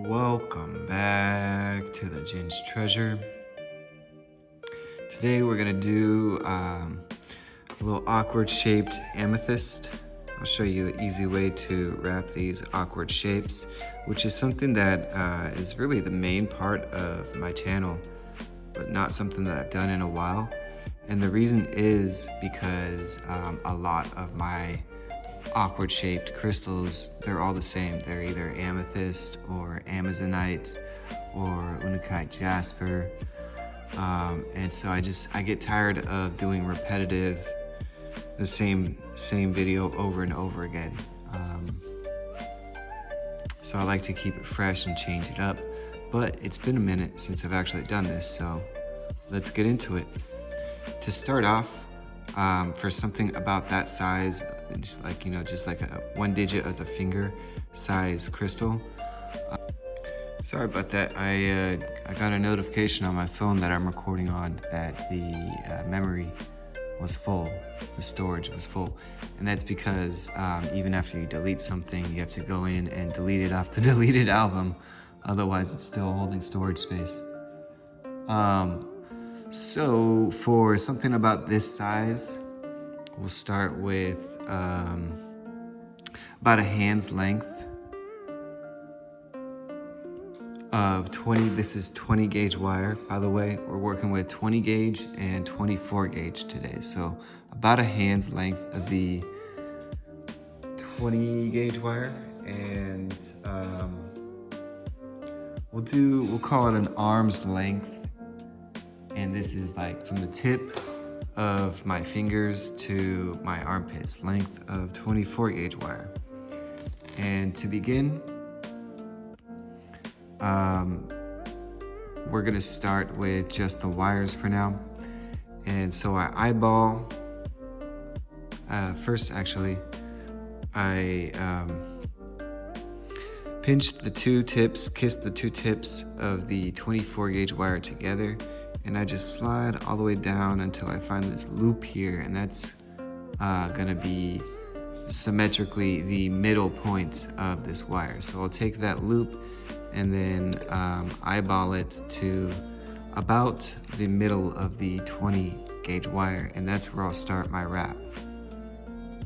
Welcome back to the Gin's Treasure. Today we're gonna do a little awkward shaped amethyst. I'll show you an easy way to wrap these awkward shapes, which is something that is really the main part of my channel, but not something that I've done in a while. And the reason is because a lot of my awkward shaped crystals, they're all the same. They're either amethyst or amazonite or unakite jasper. And so I get tired of doing repetitive, the same video over and over again. So I like to keep it fresh and change it up, but it's been a minute since I've actually done this, so let's get into it. To start off, for something about that size, just like a 1 digit of the finger size crystal. Sorry about that. I got a notification on my phone that I'm recording on that the memory was full, the storage was full, and that's because even after you delete something, you have to go in and delete it off the deleted album. Otherwise, it's still holding storage space. So for something about this size, we'll start with about a hand's length of 20. This is 20 gauge wire, by the way. We're working with 20 gauge and 24 gauge today. So about a hand's length of the 20 gauge wire, and we'll call it an arm's length. And this is like from the tip of my fingers to my armpits, length of 24 gauge wire. And to begin, we're gonna start with just the wires for now. And so I eyeball, first actually, I pinched the two tips, kissed the two tips of the 24 gauge wire together, and I just slide all the way down until I find this loop here, and that's gonna be symmetrically the middle point of this wire. So I'll take that loop and then eyeball it to about the middle of the 20 gauge wire, and that's where I'll start my wrap.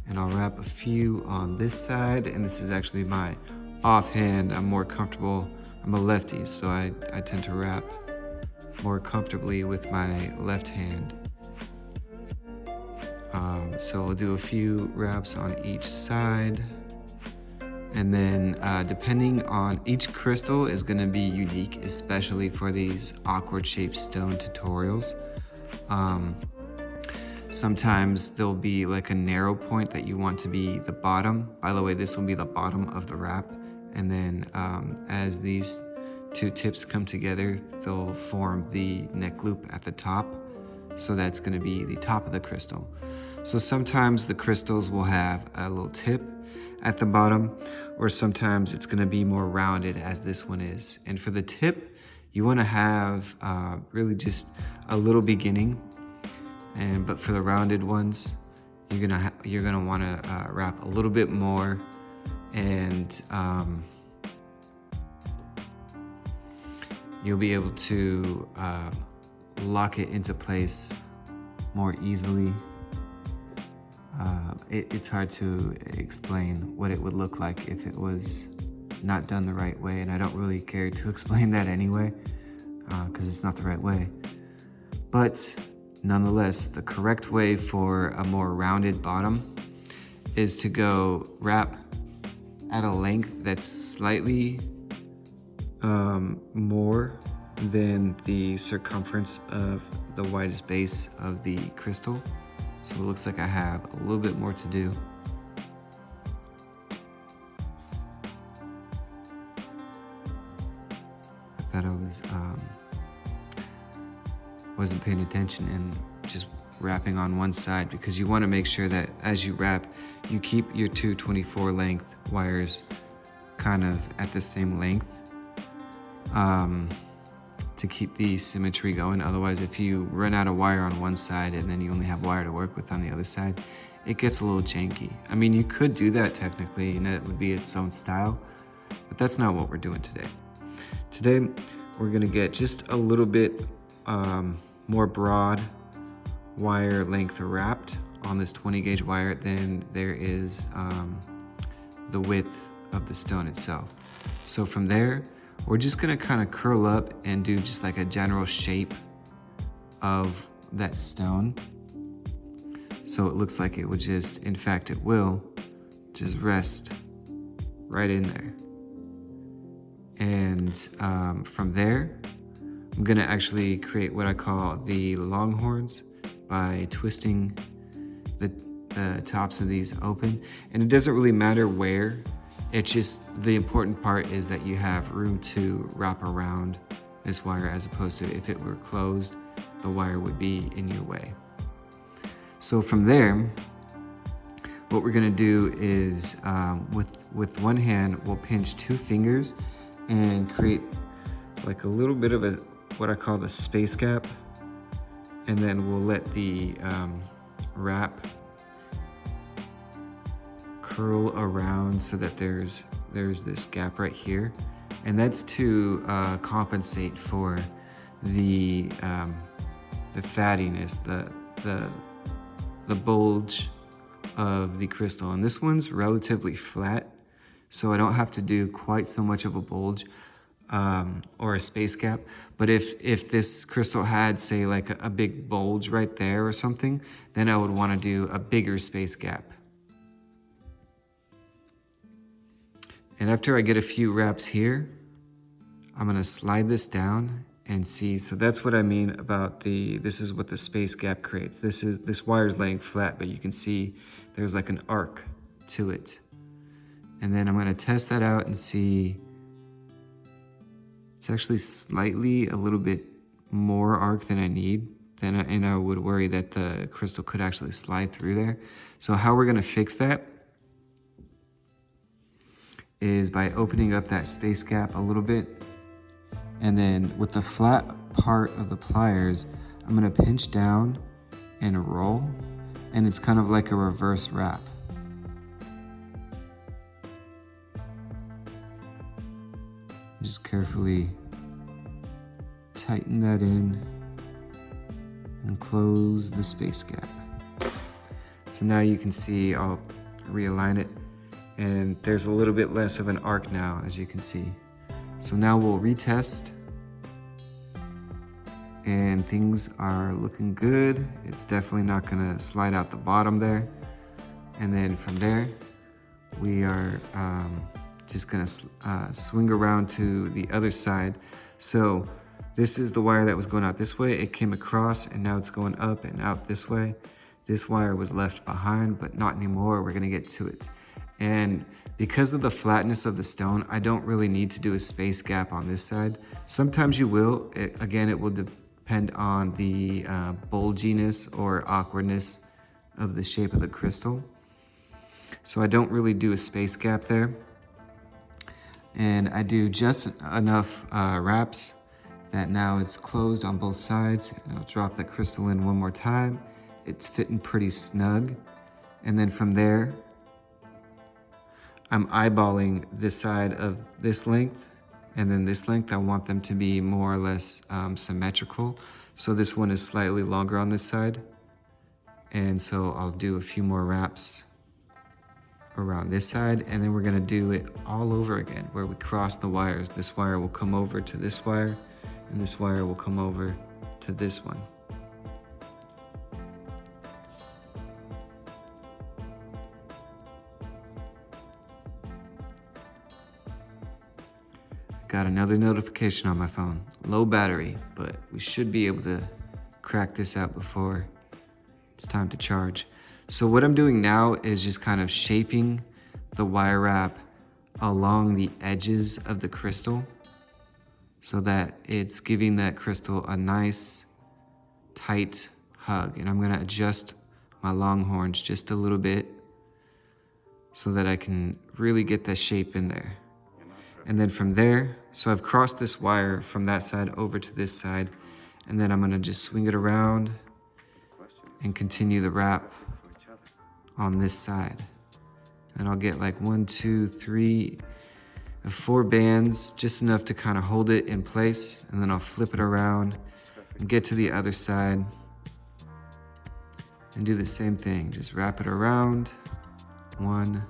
And I'll wrap a few on this side, and this is actually my offhand. I'm more comfortable, I'm a lefty, so I tend to wrap more comfortably with my left hand. So I'll do a few wraps on each side, and then depending on each crystal is going to be unique, especially for these awkward shaped stone tutorials. Sometimes there'll be like a narrow point that you want to be the bottom. By the way, this will be the bottom of the wrap, and then as these two tips come together, they'll form the neck loop at the top. So that's going to be the top of the crystal. So sometimes the crystals will have a little tip at the bottom, or sometimes it's going to be more rounded as this one is. And for the tip, you want to have really just a little beginning, but for the rounded ones, you're gonna want to wrap a little bit more, and you'll be able to lock it into place more easily. It's hard to explain what it would look like if it was not done the right way, and I don't really care to explain that anyway, because it's not the right way. But nonetheless, the correct way for a more rounded bottom is to go wrap at a length that's slightly more than the circumference of the widest base of the crystal. So it looks like I have a little bit more to do. I thought I wasn't paying attention and just wrapping on one side, because you want to make sure that as you wrap, you keep your two 24 length wires kind of at the same length, to keep the symmetry going. Otherwise, if you run out of wire on one side and then you only have wire to work with on the other side, it gets a little janky. I mean, you could do that technically, and it would be its own style, but that's not what we're doing today. Today, we're gonna get just a little bit more broad wire length wrapped on this 20 gauge wire than there is the width of the stone itself. So from there, we're just gonna kind of curl up and do just like a general shape of that stone. So it looks like it would just, in fact it will, just rest right in there. And from there, I'm gonna actually create what I call the longhorns by twisting the tops of these open. And it doesn't really matter where, it's just the important part is that you have room to wrap around this wire, as opposed to if it were closed, the wire would be in your way. So from there, what we're gonna do is with one hand, we'll pinch 2 fingers and create like a little bit of a, what I call the space gap. And then we'll let the wrap curl around so that there's this gap right here. And that's to compensate for the fattiness, the bulge of the crystal. And this one's relatively flat, so I don't have to do quite so much of a bulge or a space gap. But if this crystal had, say, like a big bulge right there or something, then I would want to do a bigger space gap. And after I get a few wraps here, I'm gonna slide this down and see. So that's what I mean about this is what the space gap creates. This wire is laying flat, but you can see there's like an arc to it. And then I'm gonna test that out and see. It's actually slightly a little bit more arc than I need. And I would worry that the crystal could actually slide through there. So how we're gonna fix that is by opening up that space gap a little bit. And then with the flat part of the pliers, I'm gonna pinch down and roll. And it's kind of like a reverse wrap. Just carefully tighten that in and close the space gap. So now you can see, I'll realign it, and there's a little bit less of an arc now, as you can see. So now we'll retest, and things are looking good. It's definitely not gonna slide out the bottom there. And then from there, we are just gonna swing around to the other side. So this is the wire that was going out this way. It came across and now it's going up and out this way. This wire was left behind, but not anymore. We're gonna get to it. And because of the flatness of the stone, I don't really need to do a space gap on this side. Sometimes you will. Again, it will depend on the bulginess or awkwardness of the shape of the crystal. So I don't really do a space gap there. And I do just enough wraps that now it's closed on both sides. And I'll drop that crystal in one more time. It's fitting pretty snug. And then from there, I'm eyeballing this side of this length and then this length. I want them to be more or less symmetrical. So this one is slightly longer on this side. And so I'll do a few more wraps around this side, and then we're gonna do it all over again where we cross the wires. This wire will come over to this wire, and this wire will come over to this one. Got another notification on my phone. Low battery, but we should be able to crack this out before it's time to charge. So what I'm doing now is just kind of shaping the wire wrap along the edges of the crystal so that it's giving that crystal a nice tight hug. And I'm gonna adjust my longhorns just a little bit so that I can really get that shape in there. And then from there, so I've crossed this wire from that side over to this side, and then I'm gonna just swing it around and continue the wrap on this side. And I'll get like 1, 2, 3, have 4 bands, just enough to kind of hold it in place, and then I'll flip it around and get to the other side and do the same thing. Just wrap it around. 1,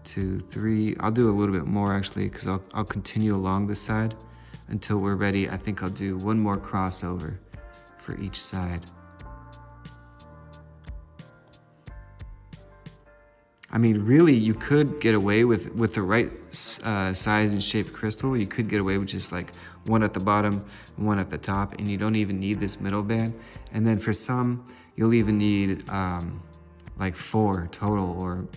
2, 3. I'll do a little bit more actually, because I'll continue along this side until we're ready. I think I'll do one more crossover for each side. I mean, really, you could get away with the right size and shape crystal. You could get away with just like one at the bottom, one at the top, and you don't even need this middle band. And then for some, you'll even need like 4 total, or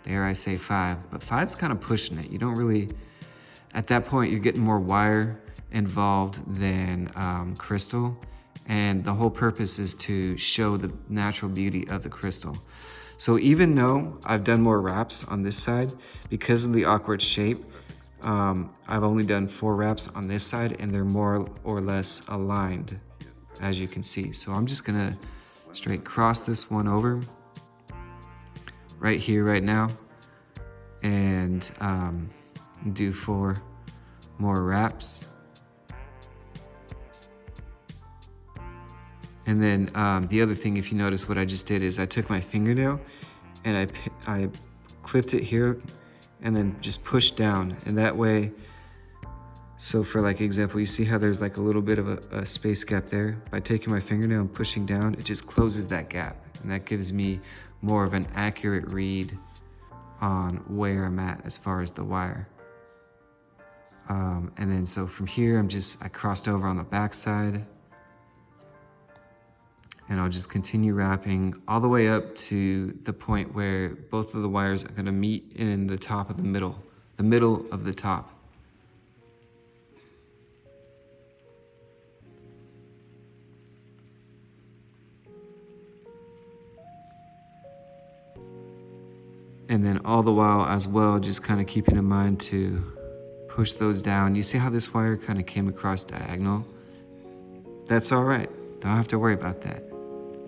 dare I say 5. But 5's kind of pushing it. You don't really, at that point, you're getting more wire involved than crystal. And the whole purpose is to show the natural beauty of the crystal. So even though I've done more wraps on this side, because of the awkward shape, I've only done 4 wraps on this side, and they're more or less aligned, as you can see. So I'm just gonna straight cross this one over right here, right now, and do 4 more wraps. And then the other thing, if you notice, what I just did is I took my fingernail and I clipped it here and then just pushed down. And that way, so for like example, you see how there's like a little bit of a space gap there? By taking my fingernail and pushing down, it just closes that gap. And that gives me more of an accurate read on where I'm at as far as the wire. And then so from here, I crossed over on the back side. And I'll just continue wrapping all the way up to the point where both of the wires are gonna meet in the top of the middle of the top. And then all the while as well, just kind of keeping in mind to push those down. You see how this wire kind of came across diagonal? That's all right, don't have to worry about that.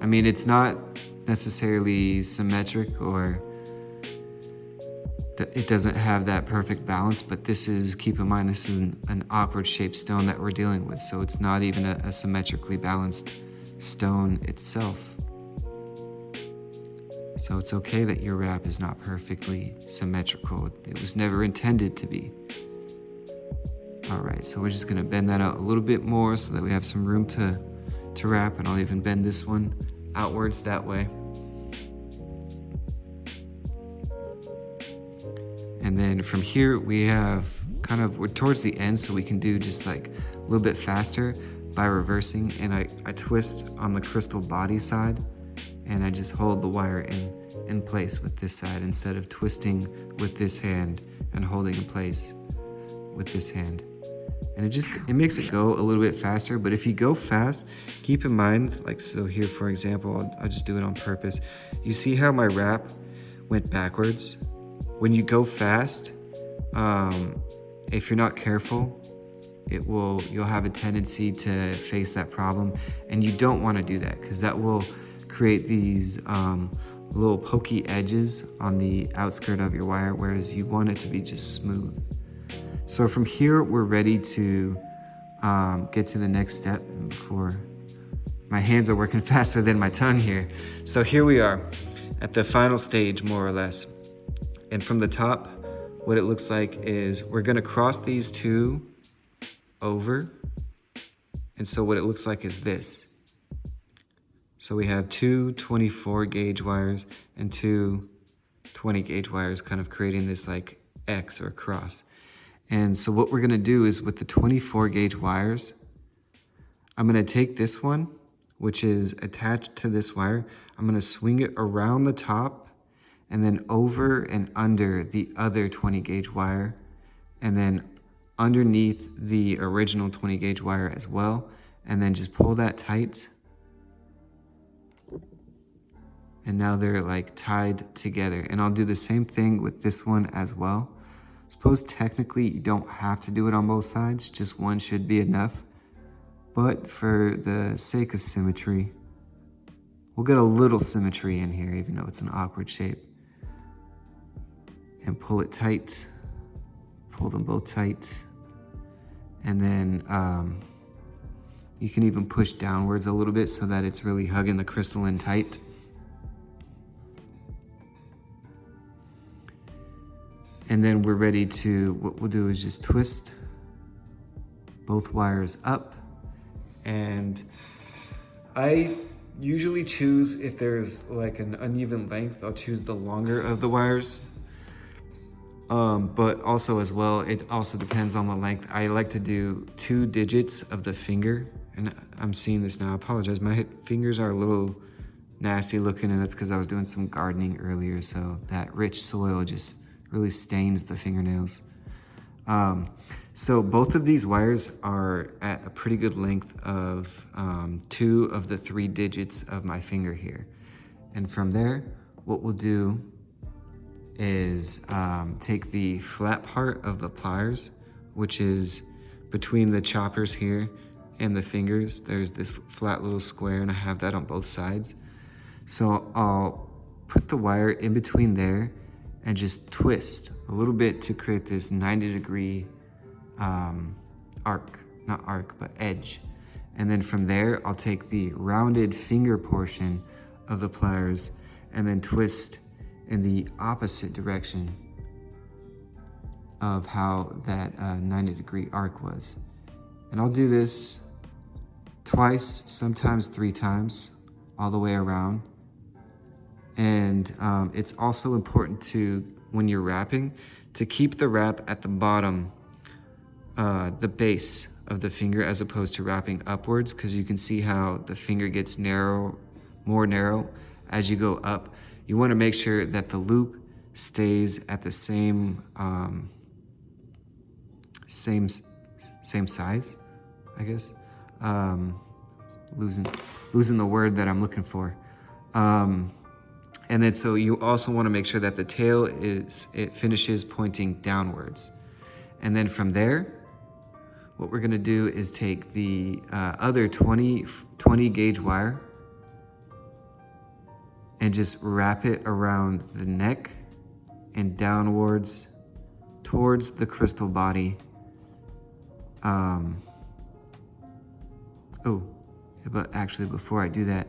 I mean, it's not necessarily symmetric, or it doesn't have that perfect balance, but this is, keep in mind, this is an awkward shaped stone that we're dealing with, so it's not even a symmetrically balanced stone itself. So it's okay that your wrap is not perfectly symmetrical. It was never intended to be. All right, so we're just gonna bend that out a little bit more so that we have some room to wrap, and I'll even bend this one outwards that way. And then from here we have we're towards the end, so we can do just like a little bit faster by reversing, and I twist on the crystal body side, and I just hold the wire in place with this side instead of twisting with this hand and holding in place with this hand. And it makes it go a little bit faster. But if you go fast, keep in mind, like so here, for example, I'll just do it on purpose. You see how my wrap went backwards? When you go fast, if you're not careful, you'll have a tendency to face that problem. And you don't want to do that, because that will create these little pokey edges on the outskirt of your wire, whereas you want it to be just smooth. So from here, we're ready to get to the next step. And before, my hands are working faster than my tongue here. So here we are at the final stage, more or less. And from the top, what it looks like is we're gonna cross these 2 over. And so what it looks like is this. So we have 2 24 gauge wires and 2 20 gauge wires, kind of creating this like X or cross. And so what we're gonna do is, with the 24 gauge wires, I'm gonna take this one, which is attached to this wire, I'm gonna swing it around the top and then over and under the other 20 gauge wire, and then underneath the original 20 gauge wire as well, and then just pull that tight. And now they're like tied together. And I'll do the same thing with this one as well. Suppose technically you don't have to do it on both sides, just one should be enough. But for the sake of symmetry, we'll get a little symmetry in here, even though it's an awkward shape. And pull it tight, pull them both tight. And then you can even push downwards a little bit so that it's really hugging the crystal in tight. And then we're ready to, what we'll do is just twist both wires up. And I usually choose, if there's like an uneven length, I'll choose the longer of the wires. But also as well, it also depends on the length. I like to do 2 digits of the finger, and I'm seeing this now. I apologize, my fingers are a little nasty looking, and that's because I was doing some gardening earlier, so that rich soil just really stains the fingernails. So both of these wires are at a pretty good length of 2 of the 3 digits of my finger here. And from there, what we'll do is take the flat part of the pliers, which is between the choppers here and the fingers. There's this flat little square, and I have that on both sides. So I'll put the wire in between there and just twist a little bit to create this 90-degree arc, not arc, but edge. And then from there, I'll take the rounded finger portion of the pliers and then twist in the opposite direction of how that 90-degree arc was. And I'll do this twice, sometimes 3 times, all the way around. And it's also important to, when you're wrapping, to keep the wrap at the bottom, the base of the finger, as opposed to wrapping upwards, because you can see how the finger gets more narrow as you go up. You want to make sure that the loop stays at the same size, I guess. Losing the word that I'm looking for. And then so you also want to make sure that the tail finishes pointing downwards. And then from there, what we're going to do is take the other 20 gauge wire and just wrap it around the neck and downwards towards the crystal body. But actually before I do that,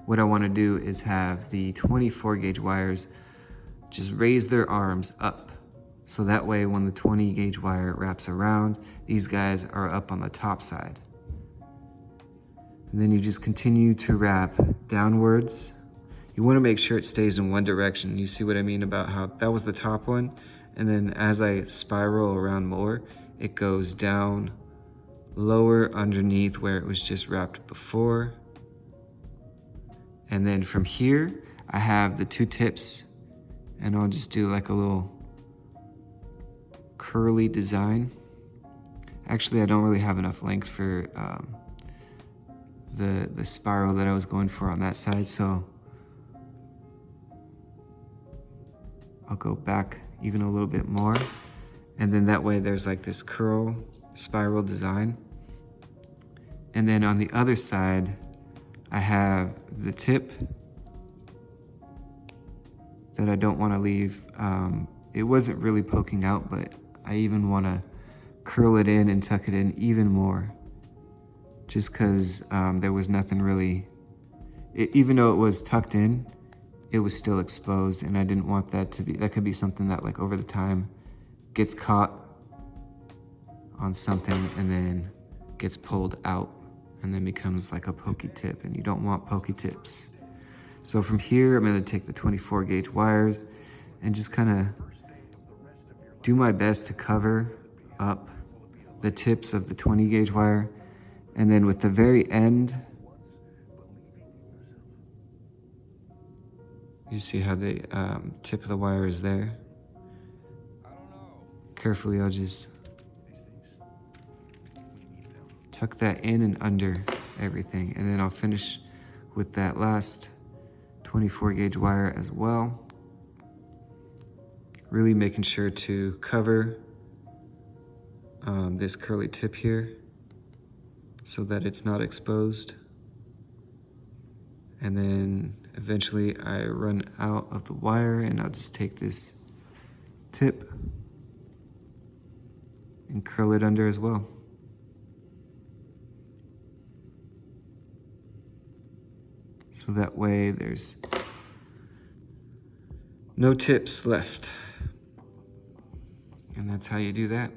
what I want to do is have the 24 gauge wires just raise their arms up. So that way when the 20 gauge wire wraps around, these guys are up on the top side. And then you just continue to wrap downwards. You want to make sure it stays in one direction. You see what I mean about how that was the top one? And then as I spiral around more, it goes down lower underneath where it was just wrapped before. And then from here, I have the 2 tips, and I'll just do like a little curly design. Actually, I don't really have enough length for the spiral that I was going for on that side, so I'll go back even a little bit more. And then that way there's like this curl spiral design. And then on the other side, I have the tip that I don't want to leave. It wasn't really poking out, but I even want to curl it in and tuck it in even more, just because there was nothing really, even though it was tucked in, it was still exposed, and I didn't want that to be, that could be something that like over the time gets caught on something and then gets pulled out and then becomes like a pokey tip, and you don't want pokey tips. So from here, I'm going to take the 24 gauge wires and just kind of do my best to cover up the tips of the 20 gauge wire. And then with the very end, you see how the tip of the wire is there. Carefully, I'll just tuck that in and under everything. And then I'll finish with that last 24 gauge wire as well. Really making sure to cover this curly tip here so that it's not exposed. And then eventually I run out of the wire, and I'll just take this tip and curl it under as well. So that way there's no tips left. And that's how you do that.